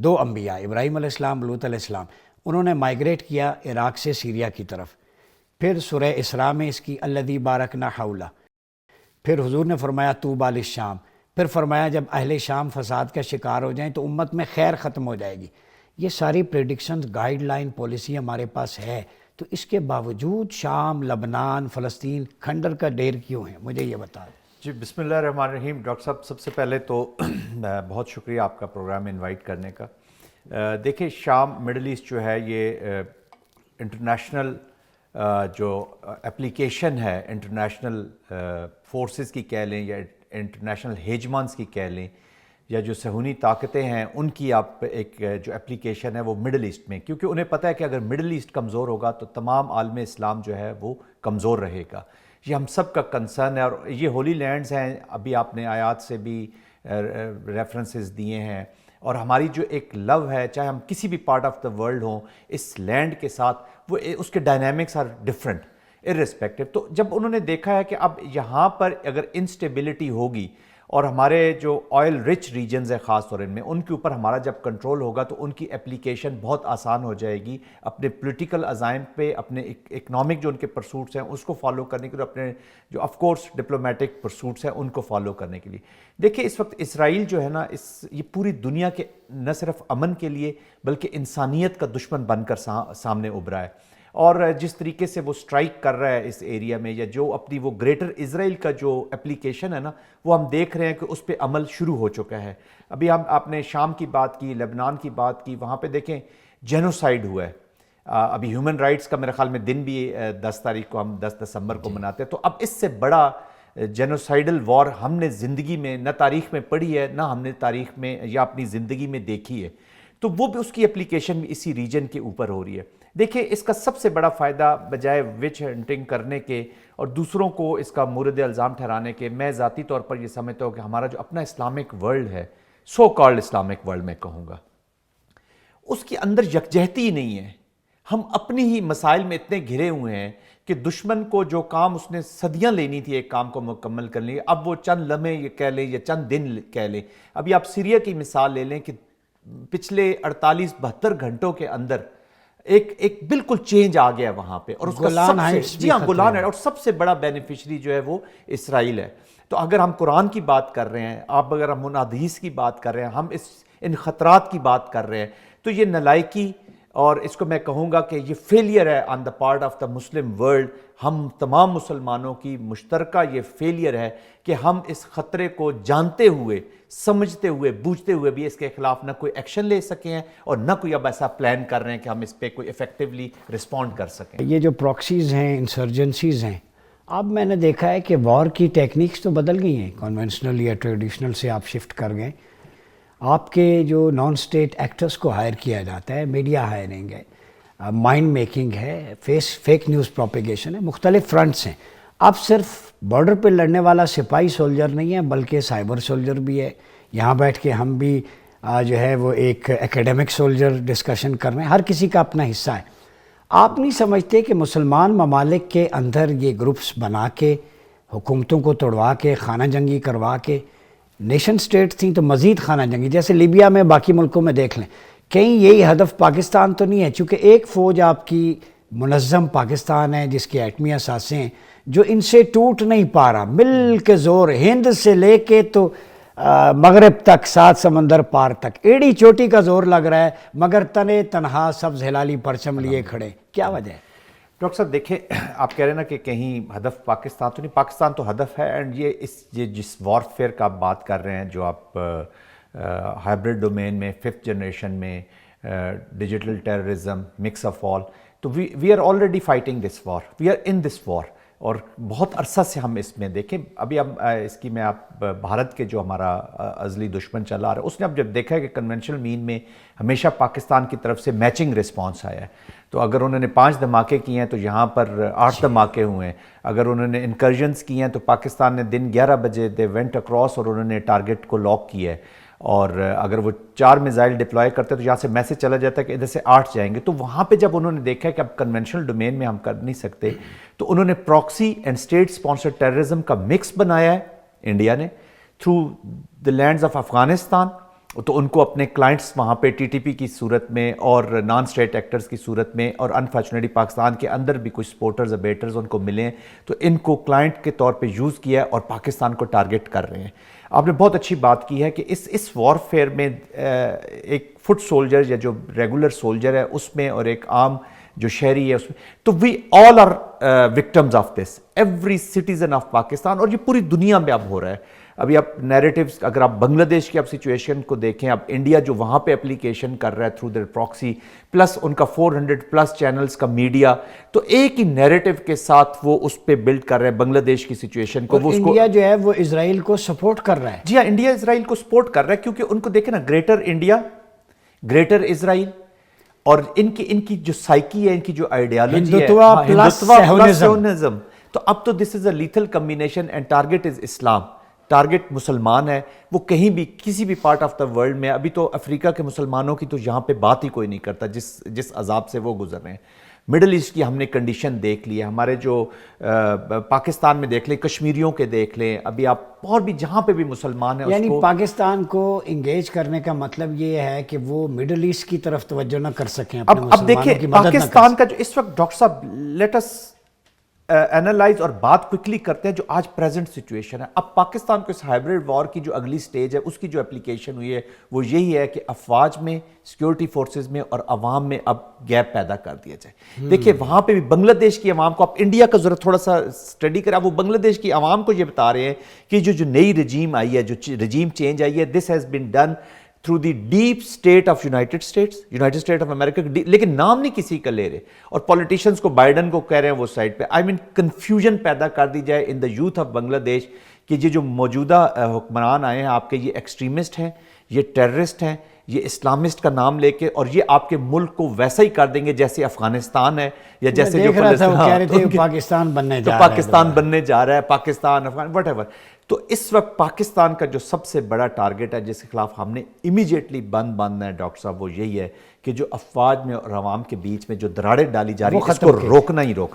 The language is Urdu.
دو انبیاء ابراہیم علیہ السلام، لوط علیہ السلام، انہوں نے مائیگریٹ کیا عراق سے سیریا کی طرف. پھر سورہ اسراء میں اس کی الذی بارکنا حولہ، پھر حضور نے فرمایا طوبیٰ للشام، پھر فرمایا جب اہل شام فساد کا شکار ہو جائیں تو امت میں خیر ختم ہو جائے گی. یہ ساری پریڈکشنز، گائیڈ لائن، پالیسی ہمارے پاس ہے، تو اس کے باوجود شام، لبنان، فلسطین کھنڈر کا ڈیر کیوں ہے؟ مجھے یہ بتا دیں. جی بسم اللہ الرحمن الرحیم. ڈاکٹر صاحب سب سے پہلے تو بہت شکریہ آپ کا پروگرام میں انوائٹ کرنے کا. دیکھیں شام، مڈل ایسٹ جو ہے یہ انٹرنیشنل جو اپلیکیشن ہے، انٹرنیشنل فورسز کی کہہ لیں یا انٹرنیشنل ہیجمانس کی کہہ لیں، یا جو صہیونی طاقتیں ہیں ان کی آپ ایک جو اپلیکیشن ہے وہ مڈل ایسٹ میں، کیونکہ انہیں پتہ ہے کہ اگر مڈل ایسٹ کمزور ہوگا تو تمام عالم اسلام جو ہے وہ کمزور رہے گا. یہ ہم سب کا کنسرن ہے. اور یہ ہولی لینڈز ہیں، ابھی آپ نے آیات سے بھی ریفرنسز دیے ہیں، اور ہماری جو ایک لو ہے، چاہے ہم کسی بھی پارٹ آف دا ورلڈ ہوں، اس لینڈ کے ساتھ وہ اس کے ڈائنامکس آر ڈفرینٹ ارسپیکٹو. تو جب انہوں نے دیکھا ہے کہ اب یہاں پر اگر انسٹیبلٹی ہوگی اور ہمارے جو آئل رچ ریجنز ہیں خاص طور میں، ان کے اوپر ہمارا جب کنٹرول ہوگا تو ان کی اپلیکیشن بہت آسان ہو جائے گی اپنے پولیٹیکل عزائم پہ، اپنے اکنامک جو ان کے پرسوٹس ہیں اس کو فالو کرنے کے لیے، اپنے جو آف کورس ڈپلومیٹک پرسوٹس ہیں ان کو فالو کرنے کے لیے. دیکھیں اس وقت اسرائیل جو ہے نا، یہ پوری دنیا کے نہ صرف امن کے لیے بلکہ انسانیت کا دشمن بن کر سامنے ابھرا ہے. اور جس طریقے سے وہ سٹرائک کر رہا ہے اس ایریا میں، یا جو اپنی وہ گریٹر اسرائیل کا جو اپلیکیشن ہے نا، وہ ہم دیکھ رہے ہیں کہ اس پہ عمل شروع ہو چکا ہے. ابھی آپ نے شام کی بات کی، لبنان کی بات کی، وہاں پہ دیکھیں جینوسائیڈ ہوا ہے. ابھی ہیومن رائٹس کا میرے خیال میں دن بھی 10 تاریخ کو، ہم 10 دسمبر کو مناتے ہیں. تو اب اس سے بڑا جینوسائیڈل وار ہم نے زندگی میں نہ تاریخ میں پڑھی ہے، نہ ہم نے تاریخ میں یا اپنی زندگی میں دیکھی ہے. تو وہ بھی اس کی اپلیکیشن بھی اسی ریجن کے اوپر ہو رہی ہے. دیکھیں اس کا سب سے بڑا فائدہ بجائے وچ ہنٹنگ کرنے کے اور دوسروں کو اس کا مورد الزام ٹھہرانے کے، میں ذاتی طور پر یہ سمجھتا ہوں کہ ہمارا جو اپنا اسلامک ورلڈ ہے، سو کالڈ اسلامک ورلڈ میں کہوں گا، اس کے اندر یکجہتی ہی نہیں ہے. ہم اپنی ہی مسائل میں اتنے گھرے ہوئے ہیں کہ دشمن کو جو کام اس نے صدیاں لینی تھی ایک کام کو مکمل کرنے کے، اب وہ چند لمحے یہ کہہ لیں یا چند دن کہہ لیں. ابھی آپ سیریا کی مثال لے لیں کہ پچھلے 48-72 گھنٹوں کے اندر ایک بالکل چینج آ گیا وہاں پہ. اور اس کا گولان ہے، اور سب سے بڑا بینیفیشری جو ہے وہ اسرائیل ہے. تو اگر ہم قرآن کی بات کر رہے ہیں، اگر ہم حدیث کی بات کر رہے ہیں، ہم ان خطرات کی بات کر رہے ہیں، تو یہ نالائکی، اور اس کو میں کہوں گا کہ یہ فیلئر ہے on the part of the Muslim world. ہم تمام مسلمانوں کی مشترکہ یہ فیلئر ہے کہ ہم اس خطرے کو جانتے ہوئے، سمجھتے ہوئے، بوجھتے ہوئے بھی اس کے خلاف نہ کوئی ایکشن لے سکے ہیں، اور نہ کوئی اب ایسا پلان کر رہے ہیں کہ ہم اس پہ کوئی ایفیکٹولی رسپونڈ کر سکیں. یہ جو پراکسیز ہیں، انسرجنسیز ہیں، اب میں نے دیکھا ہے کہ وار کی ٹیکنیکس تو بدل گئی ہیں. کنونشنل یا ٹریڈیشنل سے آپ شفٹ کر گئے. آپ کے جو نان اسٹیٹ ایکٹرز کو ہائر کیا جاتا ہے، میڈیا ہائرنگ ہے، مائنڈ میکنگ ہے، فیک نیوز پروپیگیشن ہے، مختلف فرنٹس ہیں. اب صرف بارڈر پہ لڑنے والا سپاہی سولجر نہیں ہے بلکہ سائبر سولجر بھی ہے. یہاں بیٹھ کے ہم بھی جو ہے وہ ایک ایکیڈمک سولجر ڈسکشن کر رہے ہیں. ہر کسی کا اپنا حصہ ہے. آپ نہیں سمجھتے کہ مسلمان ممالک کے اندر یہ گروپس بنا کے، حکومتوں کو توڑوا کے، خانہ جنگی کروا کے، نیشن سٹیٹ تھیں تو مزید خانہ جنگی، جیسے لیبیا میں، باقی ملکوں میں دیکھ لیں، کہیں یہی ہدف پاکستان تو نہیں ہے؟ چونکہ ایک فوج آپ کی منظم پاکستان ہے جس کے ایٹمی اثاثے ہیں، جو ان سے ٹوٹ نہیں پا رہا، مل کے زور، ہند سے لے کے تو مغرب تک، 7 سمندر پار تک ایڑی چوٹی کا زور لگ رہا ہے، مگر تنے تنہا سبز ہلالی پرچم لیے کھڑے. کیا وجہ ہے؟ ڈاکٹر صاحب دیکھیں، آپ کہہ رہے ہیں نا کہ کہیں ہدف پاکستان تو نہیں، پاکستان تو ہدف ہے. اینڈ یہ جس وارفیئر کا آپ بات کر رہے ہیں، جو آپ ہائبرڈ ڈومین میں، 5th جنریشن میں، digital terrorism, mix of all, تو we are already fighting this war, we are in this war. اور بہت عرصہ سے ہم اس میں دیکھیں. ابھی ہم اس کی میں آپ بھارت کے جو ہمارا ازلی دشمن چلا رہا ہے، اس نے اب جب دیکھا ہے کہ کنونشنل مین میں ہمیشہ پاکستان کی طرف سے میچنگ رسپانس آیا ہے، تو اگر انہوں نے 5 دھماکے کیے ہیں تو یہاں پر 8 دھماکے ہوئے ہیں. اگر انہوں نے انکرجنز کی ہیں تو پاکستان نے دن 11 بجے دے وینٹ اکراس اور انہوں نے ٹارگٹ کو لاک کیا ہے. اور اگر وہ 4 میزائل ڈپلوائے کرتے تو یہاں سے میسج چلا جاتا ہے کہ ادھر سے 8 جائیں گے. تو وہاں پہ جب انہوں نے دیکھا کہ اب کنونشنل ڈومین میں ہم کر نہیں سکتے، تو انہوں نے proxy and state sponsor terrorism کا مکس بنایا ہے انڈیا نے، through the lands of Afghanistan تو ان کو اپنے کلائنٹس وہاں پہ ٹی ٹی پی کی صورت میں اور نان اسٹیٹ ایکٹرز کی صورت میں اور انفارچونیٹلی پاکستان کے اندر بھی کچھ سپورٹرز اور بیٹرز ان کو ملے ہیں، تو ان کو کلائنٹ کے طور پہ یوز کیا ہے اور پاکستان کو ٹارگٹ کر رہے ہیں۔ آپ نے بہت اچھی بات کی ہے کہ اس وارفیئر میں ایک فٹ سولجر یا جو ریگولر سولجر ہے اس میں اور ایک عام جو شہری ہے اس میں، تو we all are victims of this, every citizen of Pakistan, اور یہ پوری دنیا میں اب ہو رہا ہے۔ ابھی آپ نیریٹیوز اگر آپ بنگلہ دیش کی اب سچویشن کو دیکھیں، اب انڈیا جو وہاں پہ اپلیکیشن کر رہا ہے تھرو دیئر پراکسی، پلس ان کا 400+ چینلز کا میڈیا، تو ایک ہی نیریٹو کے ساتھ وہ اس پہ بلڈ کر رہے ہیں بنگلہ دیش کی سچویشن کو۔ انڈیا جو ہے وہ اسرائیل کو سپورٹ کر رہا ہے۔ جی ہاں، انڈیا اسرائیل کو سپورٹ کر رہا ہے کیونکہ ان کو دیکھیں نا، گریٹر انڈیا، گریٹر اسرائیل، اور ان کی جو سائیکی ہے، ان کی جو آئیڈیالوجی ہے، ہندوتوا پلس سیونزم، تو اب تو this is a lethal combination and target is Islam, target مسلمان ہے۔ وہ کہیں بھی کسی بھی پارٹ آف دا ورلڈ میں، ابھی تو افریقہ کے مسلمانوں کی تو یہاں پہ بات ہی کوئی نہیں کرتا جس عذاب سے وہ گزر رہے ہیں۔ مڈل ایسٹ کی ہم نے کنڈیشن دیکھ لی ہے، ہمارے جو پاکستان میں دیکھ لیں، کشمیریوں کے دیکھ لیں، ابھی آپ اور بھی جہاں پہ بھی مسلمان ہیں، یعنی پاکستان کو انگیج کرنے کا مطلب یہ ہے کہ وہ مڈل ایسٹ کی طرف توجہ نہ کر سکیں، اپنے اب دیکھیں پاکستان کا جو اس وقت، ڈاکٹر صاحب لیٹ اس اینالائز اور بات کوئکلی کرتے ہیں جو آج پریزنٹ سچویشن ہے۔ اب پاکستان کو اس ہائبرڈ وار کی جو اگلی سٹیج ہے اس کی جو اپلیکیشن ہوئی ہے وہ یہی ہے کہ افواج میں، سیکیورٹی فورسز میں اور عوام میں اب گیپ پیدا کر دیا جائے۔ دیکھیں وہاں پہ بھی بنگلہ دیش کی عوام کو، آپ انڈیا کا ضرورت تھوڑا سا اسٹڈی کریں، وہ بنگلہ دیش کی عوام کو یہ بتا رہے ہیں کہ جو نئی رجیم آئی ہے، جو رجیم چینج آئی ہے، this has been done through the deep state of United state of America, لیکن نام نہیں کسی کا لے رہے، اور پولیٹیشنز کو، بائیڈن کو کہہ رہے ہیں وہ سائڈ پہ۔ آئی مین کنفیوژن پیدا کر دی جائے ان دا یوتھ آف بنگلہ دیش کہ یہ جو موجودہ حکمران آئے ہیں آپ کے، یہ ایکسٹریمسٹ ہیں، یہ ٹیررسٹ ہیں، یہ اسلامسٹ کا نام لے کے، اور یہ آپ کے ملک کو ویسا ہی کر دیں گے جیسے افغانستان ہے یا جیسے جو پاکستان بننے جا رہا ہے، پاکستان، افغان، وٹ ایور۔ تو اس وقت پاکستان کا جو سب سے بڑا ٹارگٹ ہے جس کے خلاف ہم نے امیجیٹلی باندھنا ہے ڈاکٹر صاحب، وہ یہی ہے کہ جو افواج میں اور عوام کے بیچ میں جو دراڑیں ڈالی جا رہی ہیں اس کو روکنا ہی روکنا۔